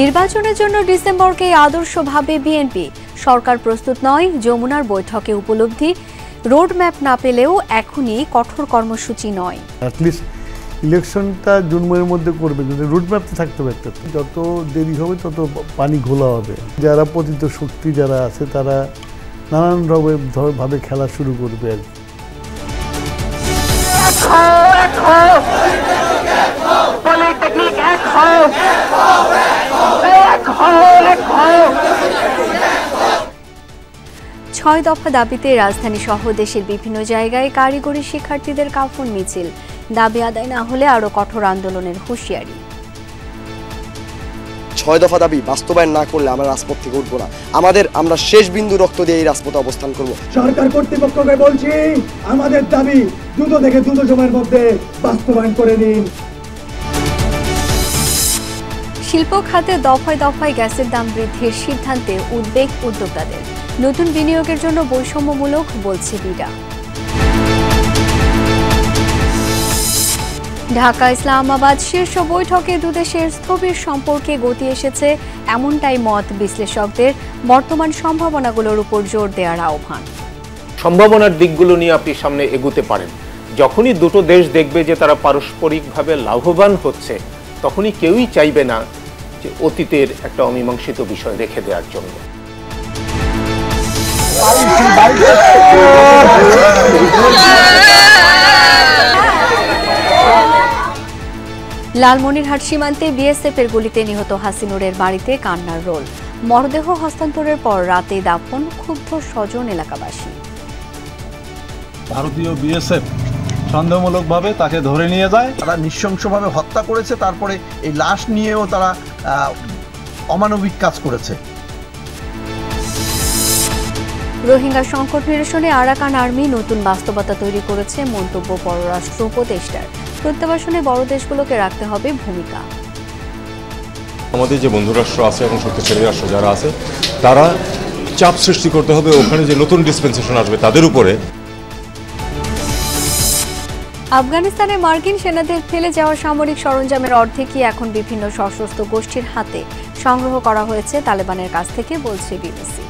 নির্বাচনের জন্য ডিসেম্বরকে আদর্শভাবে বিএনপি সরকার প্রস্তুত নয়। যমুনার বৈঠকে উপলব্ধি, রোডম্যাপ না পেলেও এখনই কঠোর কর্মসূচি নয়। অ্যাটলিস্ট ইলেকশনটা জুন মাসের মধ্যে করবে, কিন্তু রুটম্যাপ তো থাকতে হবে একটা। যত দেরি হবে তত পানি ঘোলা হবে। যারা পতিত শক্তি যারা আছে তারা নানান ভাবে খেলা শুরু করবে আর কি। ছয় দফা দাবিতে রাজধানী সহ দেশের বিভিন্ন জায়গায় কারিগরি শিক্ষার্থীদের কাফন মিছিল। দাবি আদায় না হলে আরো কঠোর আন্দোলনের হুঁশিয়ারি। ৬ দফা দাবি বাস্তবায়ন না করলে আমরা রাজপথ থেকে উঠবো না। আমরা শেষ বিন্দু রক্ত দিয়ে এই রাজপথে অবস্থান করব। সরকার কর্তৃপক্ষকে বলছি, আমাদের দাবি দ্রুত থেকে দ্রুত সময়ের মধ্যে বাস্তবায়ন করে নিন। শিল্প খাতে দফায় দফায় গ্যাসের দাম বৃদ্ধির সিদ্ধান্তে উদ্বেগ উদ্যোক্তাদের। নতুন বিনিয়োগের জন্য বৈষম্যমূলক বলছে বিডা। ঢাকা ইসলামাবাদ শীর্ষ বৈঠকে দুদেশের স্থবির সম্পর্কে গতি এসেছে, এমনটাই মত বিশ্লেষকদের। বর্তমান সম্ভাবনাগুলোর উপর জোর দেওয়ার আহ্বান। সম্ভাবনার দিকগুলো নিয়ে আপনি সামনে এগোতে পারেন। যখনই দুটো দেশ দেখবে যে তারা পারস্পরিকভাবে লাভবান হচ্ছে, তখনই কেউই চাইবে না যে অতীতের একটা অমীমাংসিত বিষয় রেখে দেওয়ার জন্য। লালমনিরহাট সীমান্তে বিএসএফের গুলিতে নিহত হাসিনুরের বাড়িতে কান্নার রোল। মরদেহ হস্তান্তরের পর রাতে দাফন, ক্ষুব্ধ স্বজন এলাকাবাসী। ভারতীয় বিএসএফ সন্দেহমূলকভাবে তাকে ধরে নিয়ে যায়, তারা নৃশংসভাবে হত্যা করেছে। তারপরে এই লাশ নিয়েও তারা অমানবিক কাজ করেছে। রোহিঙ্গা সংকট নিরসনে আরাকান আর্মি নতুন বাস্তবতা তৈরি করেছে, মন্তব্য পররাষ্ট্র উপদেষ্টার। প্রত্যাবাসনে বড় দেশগুলোকে রাখতে হবে ভূমিকা। আমাদের যে বন্ধু রাষ্ট্র আছে এবং শক্তিশালী রাষ্ট্র যারা আছে, তারা চাপ সৃষ্টি করতে হবে ওখানে যে নতুন ডিসপেন্সেশন আসবে তাদের উপরে। আফগানিস্তানে মার্কিন সেনাদের ফেলে যাওয়া সামরিক সরঞ্জামের অর্ধেকই এখন বিভিন্ন সশস্ত্র গোষ্ঠীর হাতে সংগ্রহ করা হয়েছে তালেবানের কাছ থেকে, বলছে বিবিসি।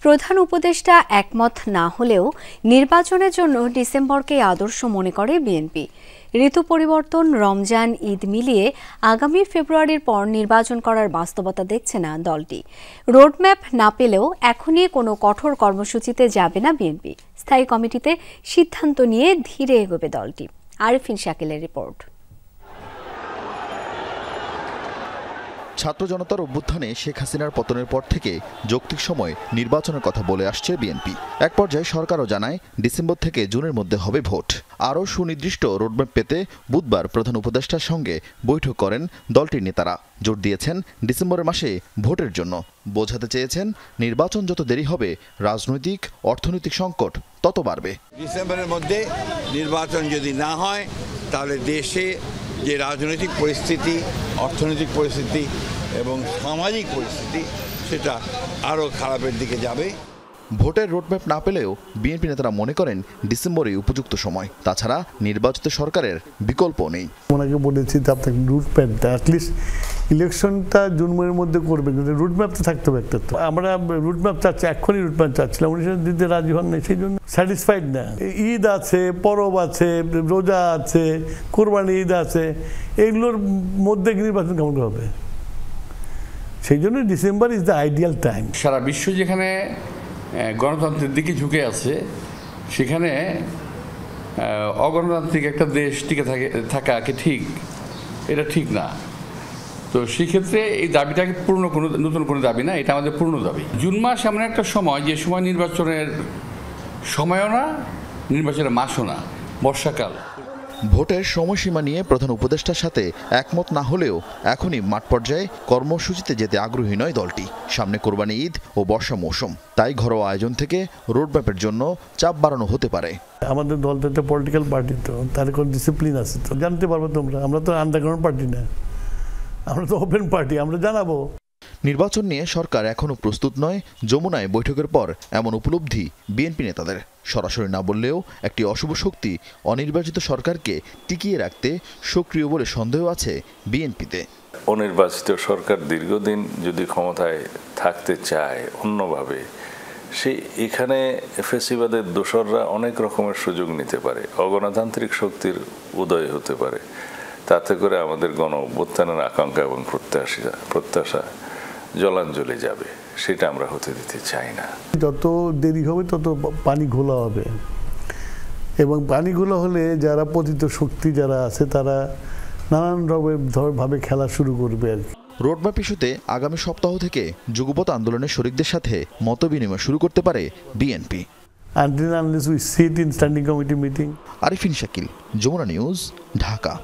প্রধান উপদেষ্টা একমত না হলেও নির্বাচনের জন্য ডিসেম্বরকে আদর্শ মনে করে বিএনপি। ঋতু পরিবর্তন, রমজান, ঈদ মিলিয়ে আগামী ফেব্রুয়ারির পর নির্বাচন করার বাস্তবতা দেখছে না দলটি। রোডম্যাপ না পেলেও এখনই কোনো কঠোর কর্মসূচিতে যাবে না বিএনপি। স্থায়ী কমিটিতে সিদ্ধান্ত নিয়ে ধীরে এগোবে দলটি। আরিফিন শাকিলের রিপোর্ট। ছাত্র জনতার অভ্যুত্থানে শেখ হাসিনার পতনের পর থেকে যৌক্তিক সময় নির্বাচনের কথা বলে আসছে বিএনপি। এক পর্যায়ে সরকারও জানায় ডিসেম্বর থেকে জুনের মধ্যে হবে ভোট। আরও সুনির্দিষ্ট রোডম্যাপ পেতে বুধবার প্রধান উপদেষ্টার সঙ্গে বৈঠক করেন দলটির নেতারা। জোর দিয়েছেন ডিসেম্বরের মাসে ভোটের জন্য। বোঝাতে চেয়েছেন নির্বাচন যত দেরি হবে রাজনৈতিক অর্থনৈতিক সংকট তত বাড়বে। ডিসেম্বরের মধ্যে নির্বাচন যদি না হয় তাহলে দেশে যে রাজনৈতিক পরিস্থিতি, অর্থনৈতিক পরিস্থিতি এবং সামাজিক পরিস্থিতি সেটা আরও খারাপের দিকে যাবে। ভোটের রোডম্যাপ না পেলেও বিএনপি নেতারা মনে করেন ডিসেম্বরই উপযুক্ত সময়। তাছাড়া নির্বাচিত সরকারের বিকল্প নেই। ওনাকে বলেছি যে আপনাকে রুটম্যাপটা অ্যাটলিস্ট ইলেকশনটা জুন মাসের মধ্যে করবে, কিন্তু রুটম্যাপ তো থাকতে হবে একটা। তো আমরা রুটম্যাপ চাচ্ছি, এক্ষুনি রুটম্যাপ চাচ্ছিলাম, উনি সেটা দিতে রাজি হন নাই, সেই জন্য স্যাটিসফাইড না। ঈদ আছে, পরব আছে, রোজা আছে, কোরবানি ঈদ আছে, এগুলোর মধ্যে নির্বাচন কেমন হবে? সেই জন্য December is the ideal time. সারা বিশ্ব যেখানে গণতন্ত্রের দিকে ঝুঁকে আছে, সেখানে অগণতান্ত্রিক একটা দেশ টিকে থাকা কি ঠিক? এটা ঠিক না। তো সেক্ষেত্রে এই দাবিটাকে নতুন কোনো দাবি না, এটা আমাদের পূর্ণ দাবি। জুন মাস এমন একটা সময়, যে সময় নির্বাচনের সময়ও না, নির্বাচনের মাসও না, বর্ষাকাল। ভোটের সময়সীমা নিয়ে প্রধান উপদেষ্টার সাথে একমত না হলেও এখনই মাঠ পর্যায়ে কর্মসূচিতে যেতে আগ্রহী নয় দলটি। সামনে কোরবানি ঈদ ও বর্ষা মৌসুম, তাই ঘরোয়া আয়োজন থেকে রোডম্যাপের জন্য চাপ বাড়ানো হতে পারে। আমাদের দল তো একটা পলিটিক্যাল পার্টি, তো তার কোনো ডিসিপ্লিন আছে, তো জানতে পারবো তোমরা। আমরা তো আন্ডারগ্রাউন্ড পার্টি না, আমরা তো ওপেন পার্টি, আমরা জানাবো। নির্বাচন নিয়ে সরকার এখনও প্রস্তুত নয়। যমুনায় বৈঠকের পর এমন উপলব্ধি বিএনপি নেতাদের। সরাসরি না বললেও একটি অশুভ শক্তি অনির্বাচিত সরকারকে টিকিয়ে রাখতে সক্রিয় বলে সন্দেহ আছে বিএনপিতে। অনির্বাচিত সরকার দীর্ঘদিন যদি ক্ষমতায় থাকতে চায় অন্যভাবে, সে এখানে ফ্যাসিবাদের দোসররা অনেক রকমের সুযোগ নিতে পারে, অগণতান্ত্রিক শক্তির উদয় হতে পারে। তাতে করে আমাদের গণ অভ্যুত্থানের আকাঙ্ক্ষা এবং প্রত্যাশা জলাঞ্জলি যাবে, সেটা আমরা হতে দিতে চাই না। যত দেরি হবে তত পানি ঘোলা হবে, এবং পানি ঘোলা হলে যারা পতিত শক্তি যারা আছে তারা নানান ভাবে খেলা শুরু করবে আর কি। রোডম্যাপ ইস্যুতে আগামী সপ্তাহ থেকে যুগপৎ আন্দোলনের শরিকদের সাথে মতবিনিময় শুরু করতে পারে BNP. Until unless we sit in standing committee meeting. Arifin Shakil, Jamuna news, Dhaka.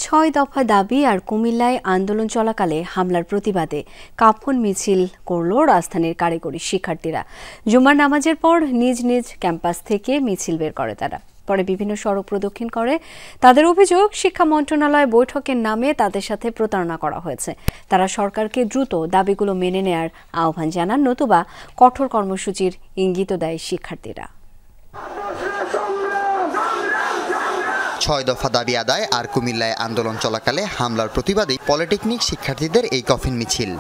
6 দফা দাবি আর কুমিল্লায় আন্দোলন চলাকালে হামলার প্রতিবাদে কাফন মিছিল করল রাজধানীর কারিগরি শিক্ষার্থীরা। জুমার নামাজের পর নিজ নিজ ক্যাম্পাস থেকে মিছিল বের করে তারা, পরে বিভিন্ন সড়ক প্রদক্ষিণ করে। তাদের অভিযোগ, শিক্ষা মন্ত্রণালয় বৈঠকের নামে তাদের সাথে প্রতারণা করা হয়েছে। তারা সরকারকে দ্রুত দাবিগুলো মেনে নেয়ার আহ্বান জানান, নতুবা কঠোর কর্মসূচির ইঙ্গিত দেয় শিক্ষার্থীরা। 6 দফা দাবি আদায় আর কুমিল্লায় আন্দোলন চলাকালে হামলার প্রতিবাদে পলিটেকনিক শিক্ষার্থীদের এই কফিন মিছিল।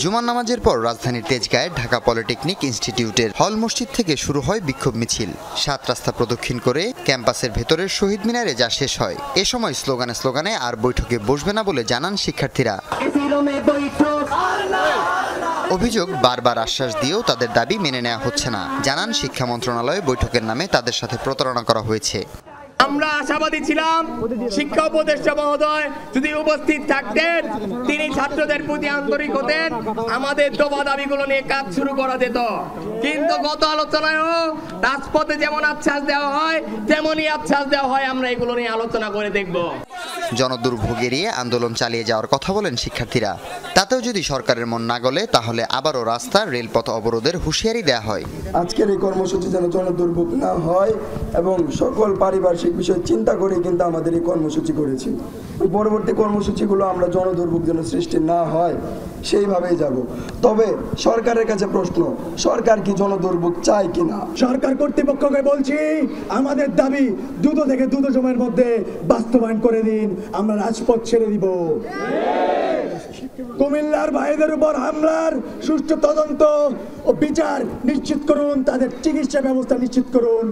জুমার নামাজের পর রাজধানীর তেজগাঁয়ে ঢাকা পলিটেকনিক ইনস্টিটিউটের হল মসজিদ থেকে শুরু হয় বিক্ষোভ মিছিল। 7 রাস্তা প্রদক্ষিণ করে ক্যাম্পাসের ভেতরের শহীদ মিনারে যা শেষ হয়। এ সময় স্লোগানে আর বৈঠকে বসবে না বলে জানান শিক্ষার্থীরা। অভিযোগ, বারবার আশ্বাস দিয়েও তাদের দাবি মেনে নেওয়া হচ্ছে না। জানান, শিক্ষা মন্ত্রণালয়ে বৈঠকের নামে তাদের সাথে প্রতারণা করা হয়েছে। আমরা আশাবাদী ছিলাম শিক্ষা উপদেষ্টা মহোদয় যদি উপস্থিত থাকতেন, তিনি ছাত্রদের প্রতি আন্তরিক হতেন, আমাদের দফা দাবিগুলো নিয়ে কাজ শুরু করা যেত। কিন্তু গত আলোচনায়ও রাজপথে যেমন আশ্বাস দেওয়া হয় তেমনই আশ্বাস দেওয়া হয়, আমরা এগুলো নিয়ে আলোচনা করে দেখব। জনদুর্ভোগ এড়িয়ে আন্দোলন চালিয়ে যাওয়ার কথা বলেন শিক্ষার্থীরা। তাতেও যদি সরকারের মন না গলে তাহলে আবারও রাস্তা, রেলপথ অবরোধের হুঁশিয়ারি দেওয়া হয়। আজকের এই কর্মসূচি যেন জনদুর্ভোগ না হয় এবং সকল পারিপার্শ্বিক বিষয় চিন্তা করে কিন্তু আমাদের এই কর্মসূচি করেছি। পরবর্তী কর্মসূচিগুলো আমরা জনদুর্ভোগ যেন সৃষ্টি না হয় সেইভাবেই যাব। তবে সরকারের কাছে প্রশ্ন, সরকার কি জনদুর্ভোগ চায় কিনা? সরকার কর্তৃপক্ষকে বলছি, আমাদের দাবি দ্রুত থেকে দ্রুত সময়ের মধ্যে বাস্তবায়ন করে দিন, আমরা রাজপথ ছেড়ে দিব। কুমিল্লার ভাইদের উপর হামলার সুষ্ঠু তদন্ত ও বিচার নিশ্চিত করুন, তাদের চিকিৎসা ব্যবস্থা নিশ্চিত করুন।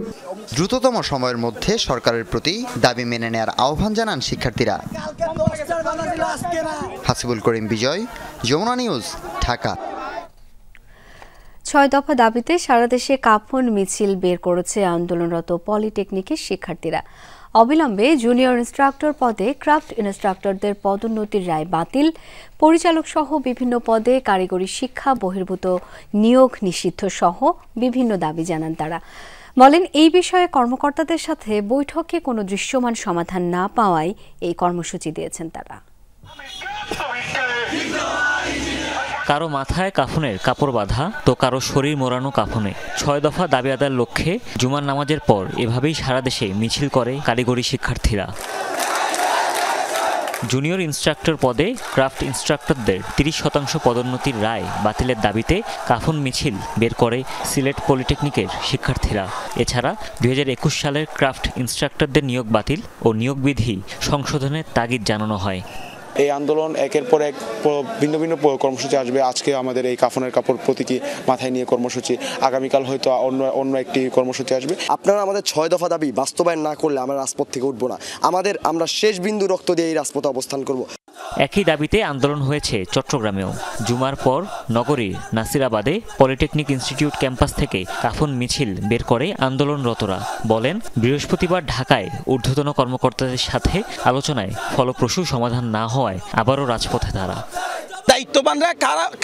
দ্রুততম সময়ের মধ্যে সরকারের প্রতি দাবি মেনে নেওয়ার আহ্বান জানান শিক্ষার্থীরা। হাসিবুল করিম বিজয়, যমুনা নিউজ, ঢাকা। 6 দফা দাবিতে সারা দেশে কাফন মিছিল বের করেছে আন্দোলনরত পলিটেকনিকের শিক্ষার্থীরা। অবিলম্বে জুনিয়র ইনস্ট্রাক্টর পদে ক্রাফট ইনস্ট্রাক্টরদের পদোন্নতির রায় বাতিল, পরিচালক সহ বিভিন্ন পদে কারিগরি শিক্ষা বহির্ভূত নিয়োগ নিষিদ্ধ সহ বিভিন্ন দাবি জানান তারা। বলেন, এই বিষয়ে কর্মকর্তাদের সাথে বৈঠকে কোনো দৃশ্যমান সমাধান না পাওয়ায় এই কর্মসূচি দিয়েছেন তারা। কারো মাথায় কাফনের কাপড় বাঁধা, তো কারো শরীর মোড়ানো কাফনে। 6 দফা দাবি আদায়ের লক্ষ্যে জুমার নামাজের পর এভাবেই সারা দেশে মিছিল করে কারিগরি শিক্ষার্থীরা। জুনিয়র ইনস্ট্রাক্টর পদে ক্রাফট ইনস্ট্রাক্টরদের 30% পদোন্নতির রায় বাতিলের দাবিতে কাফন মিছিল বের করে সিলেট পলিটেকনিকের শিক্ষার্থীরা। এছাড়া 2021 সালের ক্রাফট ইনস্ট্রাক্টরদের নিয়োগ বাতিল ও নিয়োগ বিধি সংশোধনের তাগিদ জানানো হয়। এই আন্দোলন একের পর এক ভিন্ন ভিন্ন কর্মসূচি আসবে। আজকে আমাদের এই কাফনের কাপড় প্রতীকী মাথায় নিয়ে কর্মসূচি, আগামীকাল হয়তো অন্য একটি কর্মসূচি আসবে। আপনারা আমাদের 6 দফা দাবি বাস্তবায়ন না করলে আমরা রাজপথ থেকে উঠবো না। আমরা শেষ বিন্দু রক্ত দিয়ে এই রাজপথে অবস্থান করব। একই দাবিতে আন্দোলন হয়েছে চট্টগ্রামেও। জুমার পর নগরীর নাসিরাবাদে পলিটেকনিক ইনস্টিটিউট ক্যাম্পাস থেকে কাফন মিছিল বের করে আন্দোলনরতরা। বলেন, বৃহস্পতিবার ঢাকায় ঊর্ধ্বতন কর্মকর্তাদের সাথে আলোচনায় ফলপ্রসূ সমাধান না হওয়ায় আবারও রাজপথে তারা। দায়িত্ববানরা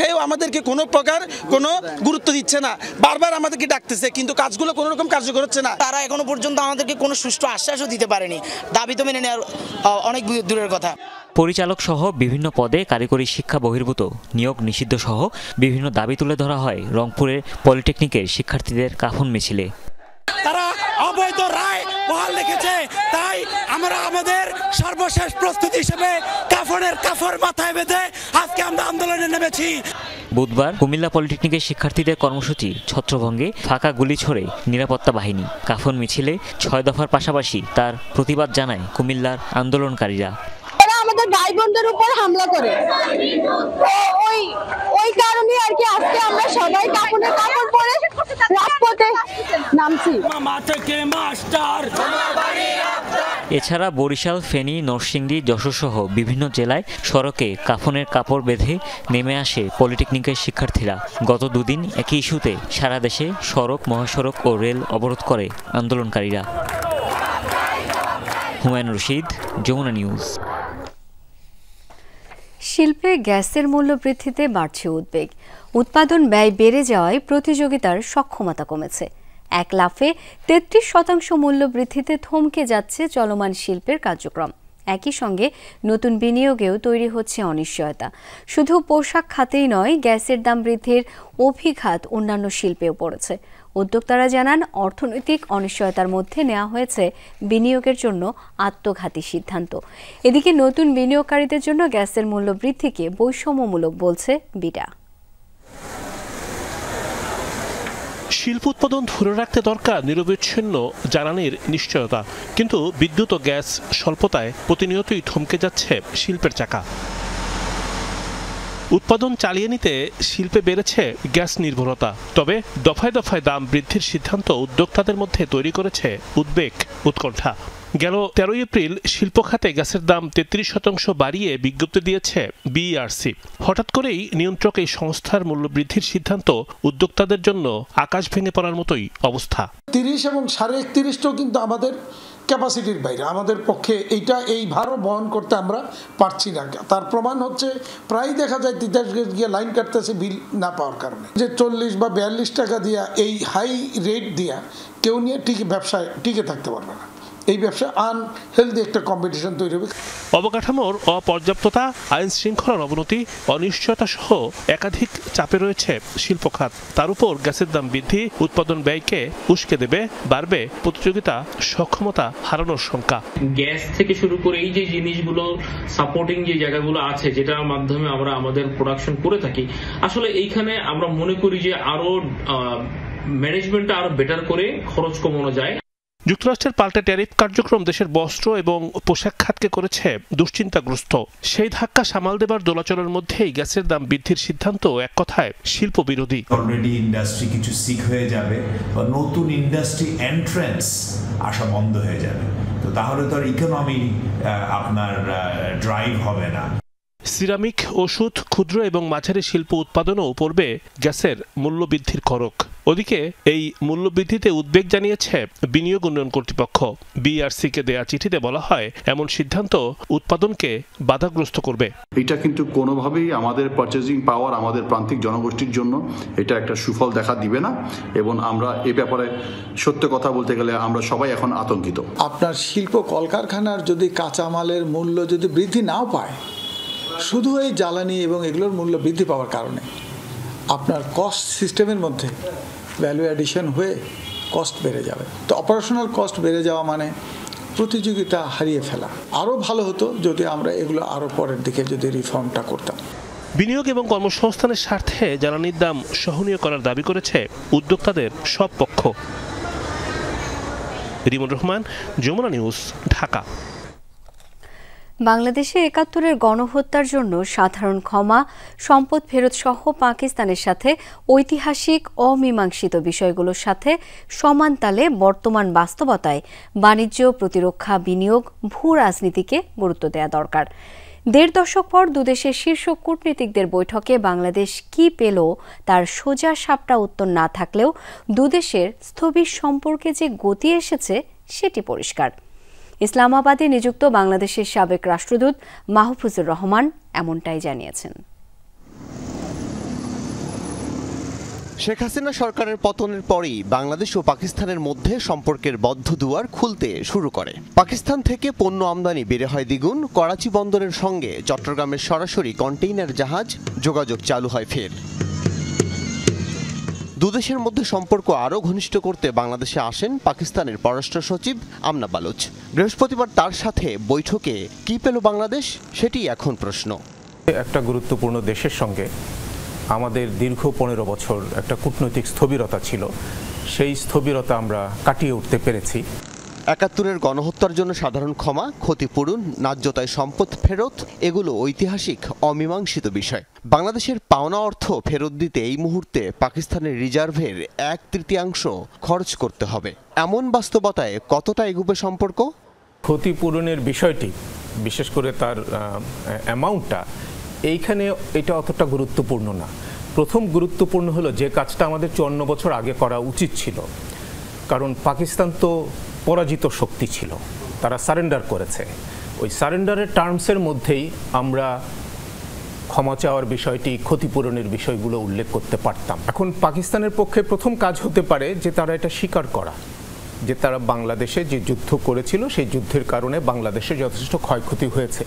কেউ আমাদেরকে কোনো প্রকার কোনো গুরুত্ব দিচ্ছে না, বারবার আমাদেরকে ডাকতেছে কিন্তু কাজগুলো কোনো রকম কার্যকর হচ্ছে না। তারা এখনো পর্যন্ত আমাদেরকে কোনো সুষ্ঠু আশ্বাসও দিতে পারেনি। দাবি তো মেনে নেওয়ার অনেক দূরের কথা। পরিচালক সহ বিভিন্ন পদে কারিগরি শিক্ষা বহির্ভূত নিয়োগ নিষিদ্ধ সহ বিভিন্ন দাবি তুলে ধরা হয় রংপুরের পলিটেকনিকের শিক্ষার্থীদের কাফন মিছিলে। তারা অবৈধ রায় বহাল রেখেছে, তাই আমরা আমাদের সর্বশেষ প্রস্তুতি হিসেবে কাফনের কাফর মাথায় বেঁধে আজকে আমরা আন্দোলনে নেমেছি। বুধবার কুমিল্লা পলিটেকনিকের শিক্ষার্থীদের কর্মসূচি ছত্রভঙ্গে ফাঁকা গুলি ছোড়ে নিরাপত্তা বাহিনী। কাফন মিছিলে 6 দফার পাশাপাশি তার প্রতিবাদ জানায় কুমিল্লার আন্দোলনকারীরা। আমাদের ভাই বোনদের উপর হামলা করে, ওই কারণে আর কি আজকে আমরা সবাই কাপড়ের কাপড় পরে রাজপথে নামছি। এছাড়া বরিশাল, ফেনী, নরসিংদী, যশোর সহ বিভিন্ন জেলায় সড়কে কাফনের কাপড় বেঁধে নেমে আসে পলিটেকনিকের শিক্ষার্থীরা। গত দুদিন একই ইস্যুতে সারা দেশে সড়ক, মহাসড়ক ও রেল অবরোধ করে আন্দোলনকারীরা। হুমায়ুন রশিদ, যমুনা নিউজ। শিল্পে গ্যাসের মূল্য বৃদ্ধিতে বাড়ছে উদ্বেগ। উৎপাদন ব্যয় বেড়ে যাওয়ায় প্রতিযোগিতার সক্ষমতা কমেছে। এক লাফে 33% মূল্য বৃদ্ধিতে থমকে যাচ্ছে চলমান শিল্পের কার্যক্রম। একই সঙ্গে নতুন বিনিয়োগেও তৈরি হচ্ছে অনিশ্চয়তা। শুধু পোশাক খাতেই নয়, গ্যাসের দাম বৃদ্ধির অভিঘাত অন্যান্য শিল্পেও পড়েছে। উদ্যোক্তারা জানান, অর্থনৈতিক অনিশ্চয়তার মধ্যে নেওয়া হয়েছে বিনিয়োগের জন্য আত্মঘাতী সিদ্ধান্ত। এদিকে নতুন বিনিয়োগকারীদের জন্য গ্যাসের মূল্য বৃদ্ধিকে বৈষম্যমূলক বলছে বিডা। শিল্প উৎপাদন ধরে রাখতে দরকার নিরবচ্ছিন্ন জ্বালানির নিশ্চয়তা, কিন্তু বিদ্যুৎ ও গ্যাস স্বল্পতায় প্রতিনিয়তই থমকে যাচ্ছে শিল্পের চাকা। উৎপাদন চালিয়ে নিতে শিল্পে বেড়েছে গ্যাস নির্ভরতা। তবে দফায় দফায় দাম বৃদ্ধির সিদ্ধান্ত উদ্যোক্তাদের মধ্যে তৈরি করেছে উদ্বেগ, উৎকণ্ঠা। গেল 13 এপ্রিল শিল্প খাতে গ্যাসের দাম 33% বাড়িয়ে বিজ্ঞপ্তি দিয়েছে বিইআরসি। হঠাৎ করেই নিয়ন্ত্রক এই সংস্থার মূল্য বৃদ্ধির সিদ্ধান্ত উদ্যোক্তাদের জন্য আকাশ ভেঙে পড়ার মতোই অবস্থা। 30 এবং 31.5টাও কিন্তু আমাদের ক্যাপাসিটির বাইরে। আমাদের পক্ষে এই ভারও বহন করতে আমরা পারছি না। তার প্রমাণ হচ্ছে প্রায় দেখা যায় তিতাস গিয়ে লাইন কাটতেছে বিল না পাওয়ার কারণে। যে 40 বা 42 টাকা দিয়া এই হাই রেট দিয়া কেউ নিয়ে ব্যবসায় টিকে থাকতে পারবে না। এই ব্যবসা আনহেলদি একটা কম্পিটিশন তৈরি হবে। অবকাঠামোর অপর্যাপ্ততা, আইন শৃঙ্খলার অবনতি, অনিশ্চয়তা সহ একাধিক চাপে রয়েছে শিল্প খাত। তার উপর গ্যাসের দাম বৃদ্ধি উৎপাদন ব্যয়কে উস্কে দেবে, বাড়বে প্রতিযোগিতা সক্ষমতা হারানোর শঙ্কা। গ্যাস থেকে শুরু করে এই যে জিনিসগুলো সাপোর্টিং যে জায়গাগুলো আছে, যেটার মাধ্যমে আমরা আমাদের প্রোডাকশন করে থাকি, আসলে এইখানে আমরা মনে করি যে আরো ম্যানেজমেন্টটা আরো বেটার করে খরচ কমানো যায়। যুক্তরাষ্ট্রের পাল্টা ট্যারিফ কার্যক্রম দেশের বস্ত্র এবং পোশাক খাতকে করেছে দুশ্চিন্তাগ্রস্ত। সেই ধাক্কা সামাল দেবার দোলাচলের মধ্যেই গ্যাসের দাম বৃদ্ধির সিদ্ধান্ত এক কথায় শিল্প বিরোধী। অলরেডি ইন্ডাস্ট্রি কিছু সিক হয়ে যাবে, নতুন ইন্ডাস্ট্রি এন্ট্রেন্স আসা বন্ধ হয়ে যাবে, তো তাহলে তো আর ইকোনমি আপনার ড্রাইভ হবে না। সিরামিক, ওষুধ, ক্ষুদ্র এবং মাঝারি শিল্প উৎপাদনও পড়বে গ্যাসের মূল্য বৃদ্ধির খড়ক। ওদিকে এই মূল্যবৃদ্ধিতে উদ্বেগ জানিয়েছে বিনিয়োগ উন্নয়ন কর্তৃপক্ষ। বিইআরসিকে দেয়া চিঠিতে বলা হয়, এমন সিদ্ধান্ত উৎপাদনকে বাধাগ্রস্ত করবে। এটা কিন্তু কোনোভাবেই আমাদের পারচেজিং পাওয়ার, আমাদের প্রান্তিক জনগোষ্ঠীর জন্য এটা একটা সুফল দেখা দিবে না, এবং আমরা এ ব্যাপারে সত্য কথা বলতে গেলে আমরা সবাই এখন আতঙ্কিত। আপনার শিল্প কলকারখানার যদি কাঁচামালের মূল্য যদি বৃদ্ধি নাও পায়, শুধু এই জ্বালানি এবং এগুলোর মূল্য বৃদ্ধি পাওয়ার কারণে আপনার কস্ট সিস্টেমের মধ্যে ভ্যালু অ্যাডিশন হয়ে কস্ট বেড়ে যাবে। তো অপারেশনাল কস্ট বেড়ে যাওয়া মানে প্রতিযোগিতা হারিয়ে ফেলা। আরও ভালো হতো যদি আমরা এগুলো আরও পরের দিকে যদি রিফর্মটা করতাম। বিনিয়োগ এবং কর্মসংস্থানের স্বার্থে জ্বালানির দাম সহনীয় করার দাবি করেছে উদ্যোক্তাদের সব পক্ষ। রিমন রহমান, যমুনা নিউজ, ঢাকা। বাংলাদেশে ৭১-এর গণহত্যার জন্য সাধারণ ক্ষমা, সম্পদ ফেরত সহ পাকিস্তানের সাথে ঐতিহাসিক অমীমাংসিত বিষয়গুলোর সাথে সমান তালে বর্তমান বাস্তবতায় বাণিজ্য, প্রতিরক্ষা, বিনিয়োগ, ভূ রাজনীতিকে গুরুত্ব দেওয়া দরকার। ১.৫ দশক পর দুদেশের শীর্ষ কূটনীতিকদের বৈঠকে বাংলাদেশ কি পেল তার সোজা সাপটা উত্তর না থাকলেও দুদেশের স্থবির সম্পর্কে যে গতি এসেছে সেটি পরিষ্কার। ইসলামাবাদে নিযুক্ত বাংলাদেশের সাবেক রাষ্ট্রদূত মাহফুজুর রহমান এমনটাই জানিয়েছেন। শেখ হাসিনা সরকারের পতনের পরই বাংলাদেশ ও পাকিস্তানের মধ্যে সম্পর্কের বদ্ধ দুয়ার খুলতে শুরু করে। পাকিস্তান থেকে পণ্য আমদানি বেড়ে হয় দ্বিগুণ। করাচি বন্দরের সঙ্গে চট্টগ্রামের সরাসরি কন্টেইনার জাহাজ যোগাযোগ চালু হয় ফের। দুদেশের মধ্যে সম্পর্ক আরও ঘনিষ্ঠ করতে বাংলাদেশে আসেন পাকিস্তানের পররাষ্ট্র সচিব আমনা বালুচ। বৃহস্পতিবার তার সাথে বৈঠকে কি পেল বাংলাদেশ, সেটি এখন প্রশ্ন। একটা গুরুত্বপূর্ণ দেশের সঙ্গে আমাদের দীর্ঘ 15 বছর একটা কূটনৈতিক স্থবিরতা ছিল, সেই স্থবিরতা আমরা কাটিয়ে উঠতে পেরেছি। ৭১-এর গণহত্যার জন্য সাধারণ ক্ষমা, ক্ষতিপূরণ, ন্যায্যতায় সম্পদ ফেরত এগুলো ঐতিহাসিক অমীমাংসিত বিষয়। বাংলাদেশের পাওনা অর্থ ফেরত দিতে এই মুহূর্তে পাকিস্তানের রিজার্ভের 1/3 খরচ করতে হবে। এমন বাস্তবতায় কতটা এগুবে সম্পর্ক? ক্ষতিপূরণের বিষয়টি, বিশেষ করে তার অ্যামাউন্টটা, এইখানে এটা অতটা গুরুত্বপূর্ণ না। প্রথম গুরুত্বপূর্ণ হলো যে কাজটা আমাদের 54 বছর আগে করা উচিত ছিল, কারণ পাকিস্তান তো পরাজিত শক্তি ছিল, তারা সারেন্ডার করেছে। ওই সারেন্ডারের টার্মসের মধ্যেই আমরা ক্ষমা চাওয়ার বিষয়টি, ক্ষতিপূরণের বিষয়গুলো উল্লেখ করতে পারতাম। এখন পাকিস্তানের পক্ষে প্রথম কাজ হতে পারে যে তারা এটা স্বীকার করা, যে তারা বাংলাদেশে যে যুদ্ধ করেছিল সেই যুদ্ধের কারণে বাংলাদেশে যথেষ্ট ক্ষয়ক্ষতি হয়েছে।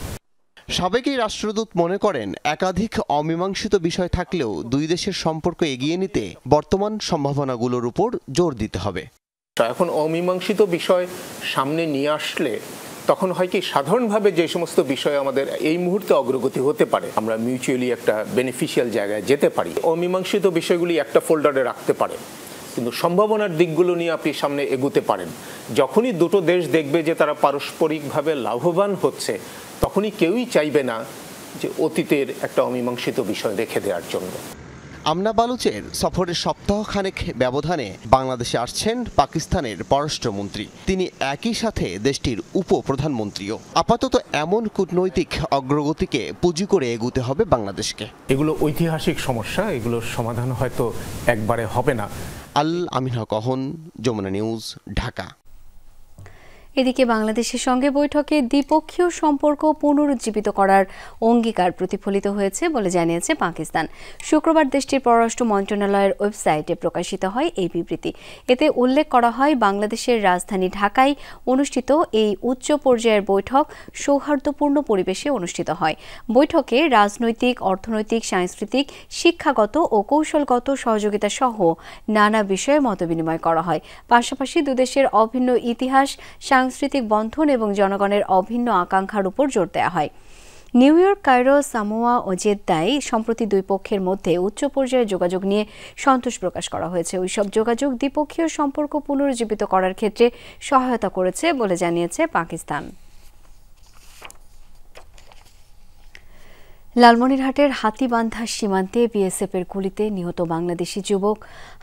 সাবেক এই রাষ্ট্রদূত মনে করেন, একাধিক অমীমাংসিত বিষয় থাকলেও দুই দেশের সম্পর্ক এগিয়ে নিতে বর্তমান সম্ভাবনাগুলোর উপর জোর দিতে হবে। এখন অমীমাংসিত বিষয় সামনে নিয়ে আসলে তখন হয় কি, সাধারণভাবে যে সমস্ত বিষয় আমাদের এই মুহূর্তে অগ্রগতি হতে পারে, আমরা মিউচুয়ালি একটা বেনিফিশিয়াল জায়গায় যেতে পারি। অমীমাংসিত বিষয়গুলি একটা ফোল্ডারে রাখতে পারে, কিন্তু সম্ভাবনার দিকগুলো নিয়ে আপনি সামনে এগুতে পারেন। যখনই দুটো দেশ দেখবে যে তারা পারস্পরিকভাবে লাভবান হচ্ছে, তখনই কেউই চাইবে না যে অতীতের একটা অমীমাংসিত বিষয় রেখে দেওয়ার জন্য। আমনা বালুচের সফরের সপ্তাহখানেক ব্যবধানে বাংলাদেশে আসছেন পাকিস্তানের পররাষ্ট্রমন্ত্রী। তিনি একই সাথে দেশটির উপপ্রধানমন্ত্রীও। আপাতত এমন কূটনৈতিক অগ্রগতিকে পুঁজি করে এগুতে হবে বাংলাদেশকে। এগুলো ঐতিহাসিক সমস্যা, এগুলোর সমাধান হয়তো একবারে হবে না। আল আমিন হক অহন, যমুনা নিউজ, ঢাকা। এদিকে বাংলাদেশের সঙ্গে বৈঠকে দ্বিপক্ষীয় সম্পর্ক পুনরুজ্জীবিত করার অঙ্গীকার প্রতিফলিত হয়েছে বলে জানিয়েছে পাকিস্তান। শুক্রবার দেশটির পররাষ্ট্র মন্ত্রণালয়ের ওয়েবসাইটে প্রকাশিত হয় এই বিবৃতি। এতে উল্লেখ করা হয়, বাংলাদেশের রাজধানী ঢাকায় অনুষ্ঠিত এই উচ্চ পর্যায়ের বৈঠক সৌহার্দ্যপূর্ণ পরিবেশে অনুষ্ঠিত হয়। বৈঠকে রাজনৈতিক, অর্থনৈতিক, সাংস্কৃতিক, শিক্ষাগত ও কৌশলগত সহযোগিতা সহ নানা বিষয়ে মতবিনিময় করা হয়। পাশাপাশি দুদেশের অভিন্ন ইতিহাস, সাংস্কৃতিক বন্ধন এবং জনগণের অভিন্ন আকাঙ্ক্ষার উপর জোর দেওয়া হয়। নিউ ইয়র্ক, কায়রো, সামোয়া ও জেদ্দায় সম্প্রতি দুই পক্ষের মধ্যে উচ্চ পর্যায়ের যোগাযোগ নিয়ে সন্তোষ প্রকাশ করা হয়েছে। ওইসব যোগাযোগ দ্বিপক্ষীয় সম্পর্ক পুনরুজ্জীবিত করার ক্ষেত্রে সহায়তা করেছে বলে জানিয়েছে পাকিস্তান। লালমনিরহাটের হাতিবান্ধা সীমান্তে বিএসএফের গুলিতে নিহত বাংলাদেশি যুবক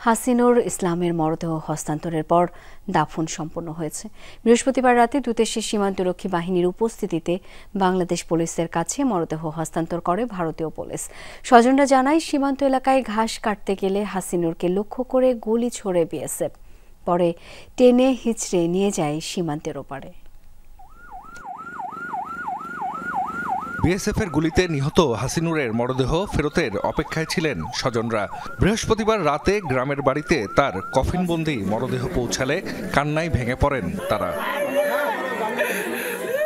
হাসিনুর ইসলামের মরদেহ হস্তান্তরের পর দাফন সম্পন্ন হয়েছে। বৃহস্পতিবার রাতে দুদেশের সীমান্তরক্ষী বাহিনীর উপস্থিতিতে বাংলাদেশ পুলিশের কাছে মরদেহ হস্তান্তর করে ভারতীয় পুলিশ। স্বজনরা জানায়, সীমান্ত এলাকায় ঘাস কাটতে গেলে হাসিনুরকে লক্ষ্য করে গুলি ছোড়ে বিএসএফ, পরে টেনে হিচড়ে নিয়ে যায় সীমান্তের ওপারে। বিএসএফের গুলিতে নিহত হাসিনুরের মরদেহ ফেরতের অপেক্ষায় ছিলেন স্বজনরা। বৃহস্পতিবার রাতে গ্রামের বাড়িতে তার কফিনবন্দি মরদেহ পৌঁছালে কান্নায় ভেঙে পড়েন তারা।